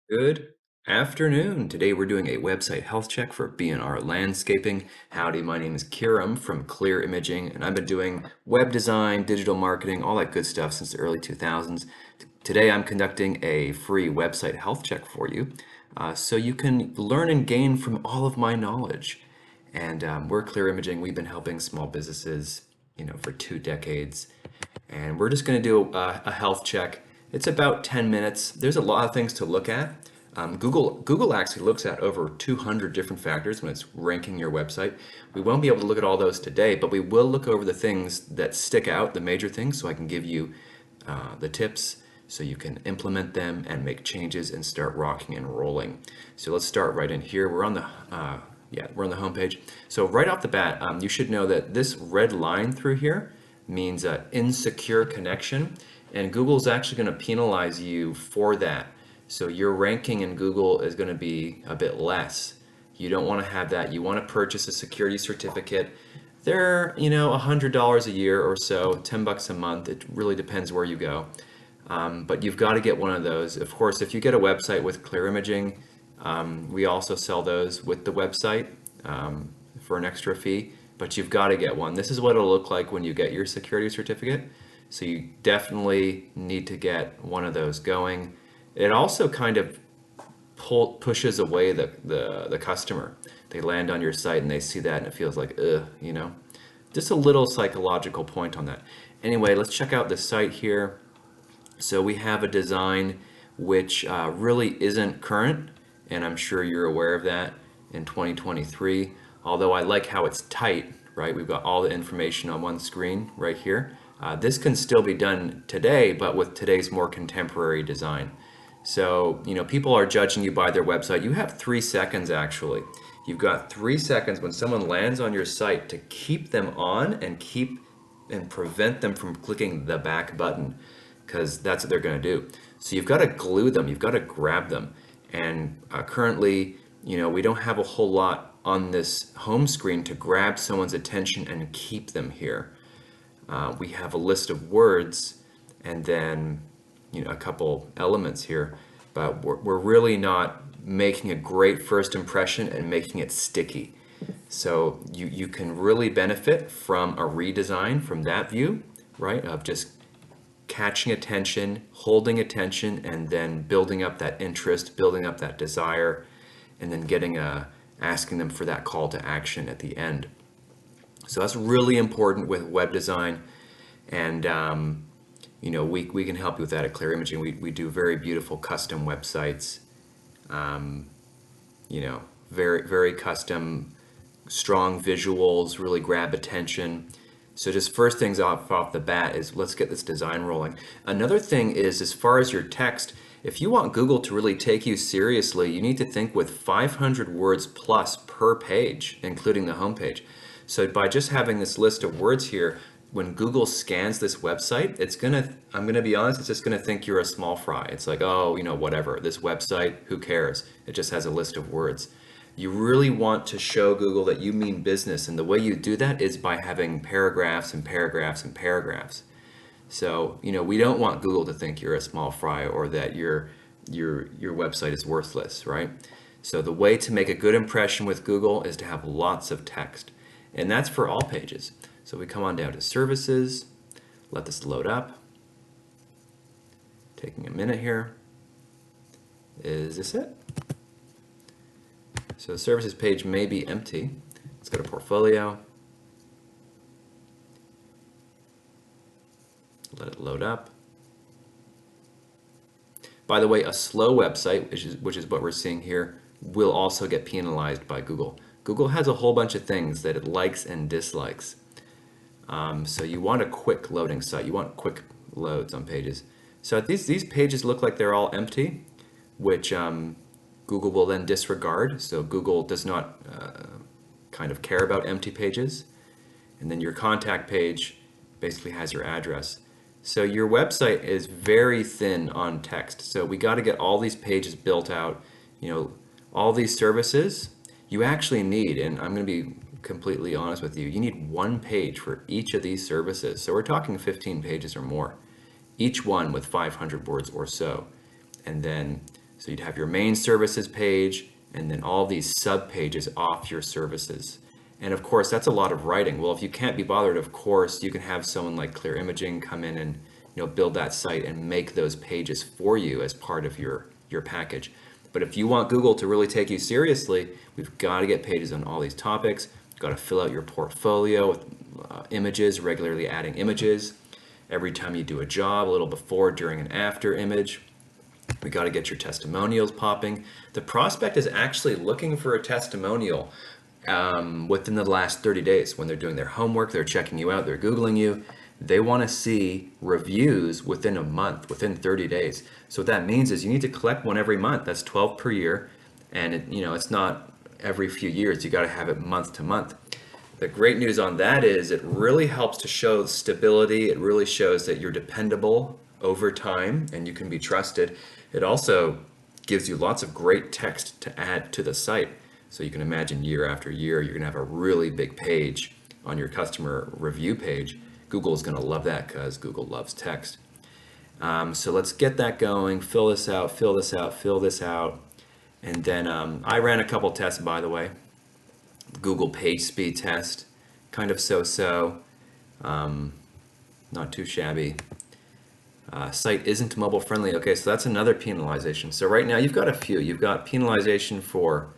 Good afternoon. Today we're doing a website health check for B&R Landscaping. Howdy, my name is Kiram from Clear Imaging, and I've been doing web design, digital marketing, all that good stuff since the early 2000s. Today I'm conducting a free website health check for you, so you can learn and gain from all of my knowledge. And we're Clear Imaging. We've been helping small businesses, for 2 decades, and we're just going to do a health check. It's about 10 minutes. There's a lot of things to look at. Google actually looks at over 200 different factors when it's ranking your website. We won't be able to look at all those today, but we will look over the things that stick out, the major things, so I can give you the tips so you can implement them and make changes and start rocking and rolling. So let's start right in here. We're on the home page. So right off the bat, you should know that this red line through here means insecure connection, and Google's actually going to penalize you for that. So your ranking in Google is going to be a bit less. You don't want to have that. You want to purchase a security certificate. They're, $100 a year or so, $10 a month. It really depends where you go. But you've got to get one of those. Of course, if you get a website with Clear Imaging, we also sell those with the website for an extra fee, but you've got to get one. This is what it'll look like when you get your security certificate. So you definitely need to get one of those going. It also kind of pushes away the customer. They land on your site and they see that and it feels like, ugh. Just a little psychological point on that. Anyway, let's check out the site here. So we have a design which really isn't current, and I'm sure you're aware of that in 2023. Although I like how it's tight, right? We've got all the information on one screen right here. This can still be done today, but with today's more contemporary design. So, people are judging you by their website. You have 3 seconds actually. You've got 3 seconds when someone lands on your site to keep them on and prevent them from clicking the back button, because that's what they're going to do. So you've got to glue them, you've got to grab them. And currently, we don't have a whole lot on this home screen to grab someone's attention and keep them here. We have a list of words and then a couple elements here, but we're really not making a great first impression and making it sticky. So you can really benefit from a redesign from that view, right? Of just catching attention, holding attention, and then building up that interest, building up that desire, and then asking them for that call to action at the end. So that's really important with web design, and we can help you with that at Clear Imaging. We do very beautiful custom websites, very very custom, strong visuals, really grab attention. So just first things off the bat is let's get this design rolling. Another thing is, as far as your text, if you want Google to really take you seriously, you need to think with 500 words plus per page, including the homepage. So by just having this list of words here, when Google scans this website, I'm gonna be honest, it's just gonna think you're a small fry. It's like, oh, whatever, this website, who cares? It just has a list of words. You really want to show Google that you mean business, and the way you do that is by having paragraphs and paragraphs and paragraphs. So, we don't want Google to think you're a small fry or that your website is worthless, right? So the way to make a good impression with Google is to have lots of text, and that's for all pages. So we come on down to services, let this load up. Taking a minute here. Is this it? So the services page may be empty. Let's go to portfolio. Let it load up. By the way, a slow website, which is what we're seeing here, will also get penalized by Google. Google has a whole bunch of things that it likes and dislikes. So you want a quick loading site. You want quick loads on pages. So these pages look like they're all empty, which Google will then disregard. So Google does not kind of care about empty pages. And then your contact page basically has your address. So your website is very thin on text. So we got to get all these pages built out. All these services you actually need, and I'm going to be completely honest with you, you need one page for each of these services. So we're talking 15 pages or more, each one with 500 words or so. And then So you'd have your main services page and then all these sub pages off your services. And of course, that's a lot of writing. Well, if you can't be bothered, of course, you can have someone like Clear Imaging come in and build that site and make those pages for you as part of your package. But if you want Google to really take you seriously, we've got to get pages on all these topics. You've got to fill out your portfolio with images, regularly adding images. Every time you do a job, a little before, during, and after image. We got to get your testimonials popping. The prospect is actually looking for a testimonial within the last 30 days. When they're doing their homework, they're checking you out, they're Googling you. They want to see reviews within a month, within 30 days. So what that means is you need to collect one every month. That's 12 per year. And it's not every few years. You got to have it month to month. The great news on that is it really helps to show stability. It really shows that you're dependable over time and you can be trusted. It also gives you lots of great text to add to the site. So you can imagine year after year, you're going to have a really big page on your customer review page. Google is going to love that because Google loves text. So let's get that going. Fill this out, fill this out, fill this out. And then I ran a couple tests, by the way. Google page speed test, kind of so-so, not too shabby. Site isn't mobile friendly. Okay, so that's another penalization. So right now you've got a few. You've got penalization for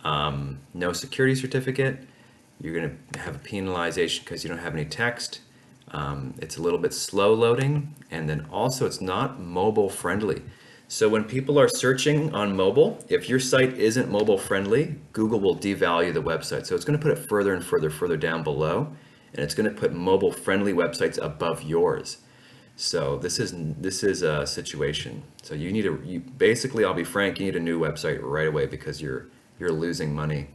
no security certificate. You're going to have a penalization because you don't have any text. It's a little bit slow loading, and then also it's not mobile friendly. So when people are searching on mobile, if your site isn't mobile friendly, Google will devalue the website. So it's going to put it further and further down below, and it's going to put mobile friendly websites above yours. So this is a situation. So you basically, I'll be frank, you need a new website right away because you're losing money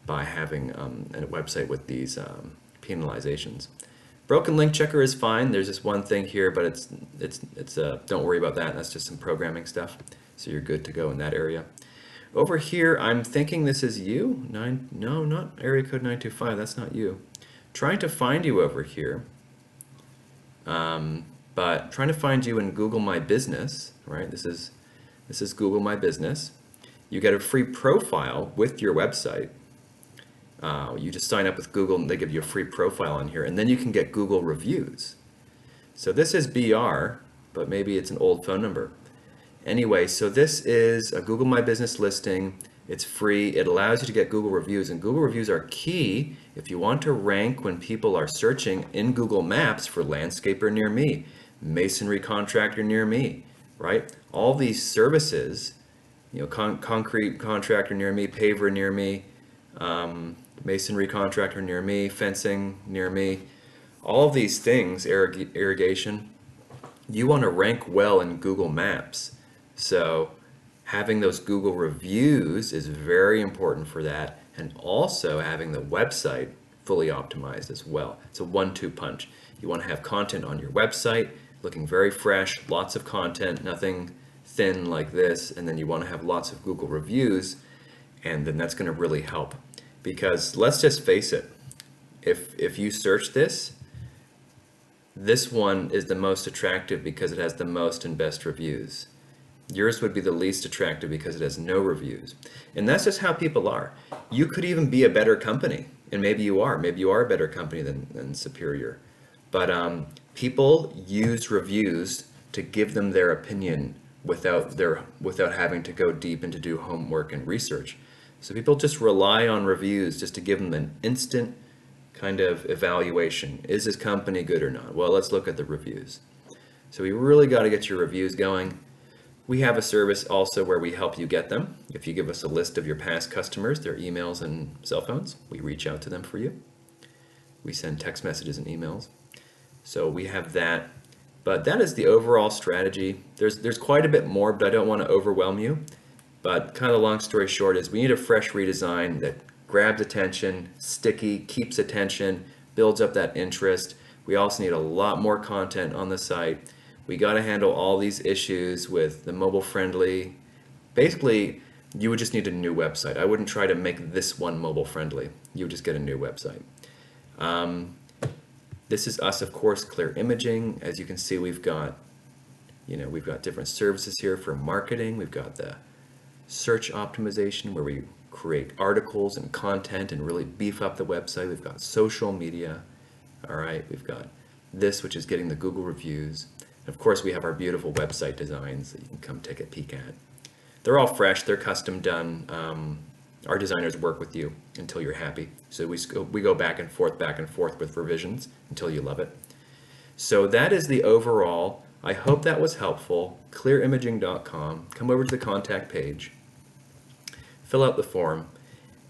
by having a website with these penalizations. Broken link checker is fine. There's this one thing here, but it's don't worry about that. That's just some programming stuff. So you're good to go in that area. Over here, I'm thinking this is you. No, not area code 925. That's not you. Trying to find you over here. But trying to find you in Google My Business, right? This is Google My Business. You get a free profile with your website. You just sign up with Google and they give you a free profile on here, and then you can get Google reviews. So this is BR, but maybe it's an old phone number. Anyway, so this is a Google My Business listing. It's free. It allows you to get Google reviews, and Google reviews are key if you want to rank when people are searching in Google Maps for landscaper near me, masonry contractor near me, right? All these services, concrete contractor near me, paver near me, masonry contractor near me, fencing near me, all of these things, irrigation, you want to rank well in Google Maps. So having those Google reviews is very important for that, and also having the website fully optimized as well. It's a 1-2 punch. You want to have content on your website looking very fresh, lots of content, nothing thin like this, and then you want to have lots of Google reviews, and then that's going to really help. Because let's just face it, if you search this one is the most attractive because it has the most and best reviews. Yours would be the least attractive because it has no reviews. And that's just how people are. You could even be a better company, and maybe you are. Maybe you are a better company than Superior. But people use reviews to give them their opinion without having to go deep and to do homework and research. So people just rely on reviews just to give them an instant kind of evaluation. Is this company good or not? Well, let's look at the reviews. So we really got to get your reviews going. We have a service also where we help you get them. If you give us a list of your past customers, their emails and cell phones, we reach out to them for you. We send text messages and emails. So we have that. But that is the overall strategy. There's quite a bit more, but I don't want to overwhelm you. But kind of the long story short is we need a fresh redesign that grabs attention, sticky, keeps attention, builds up that interest. We also need a lot more content on the site. We got to handle all these issues with the mobile friendly. Basically, you would just need a new website. I wouldn't try to make this one mobile friendly. You would just get a new website. This is us, of course, Clear Imaging. As you can see, we've got We've got different services here for marketing. We've got the search optimization where we create articles and content and really beef up the website. We've got social media. All right, we've got this, which is getting the Google reviews. And of course, we have our beautiful website designs that you can come take a peek at. They're all fresh, they're custom done. Our designers work with you until you're happy. So we go back and forth with revisions until you love it. So that is the overall. I hope that was helpful. Clearimaging.com. Come over to the contact page, fill out the form,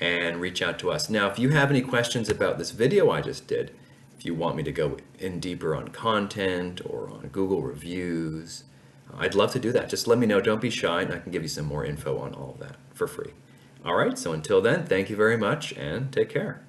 and reach out to us. Now, if you have any questions about this video I just did, if you want me to go in deeper on content or on Google reviews, I'd love to do that. Just let me know. Don't be shy, and I can give you some more info on all of that for free. All right, so until then, thank you very much, and take care.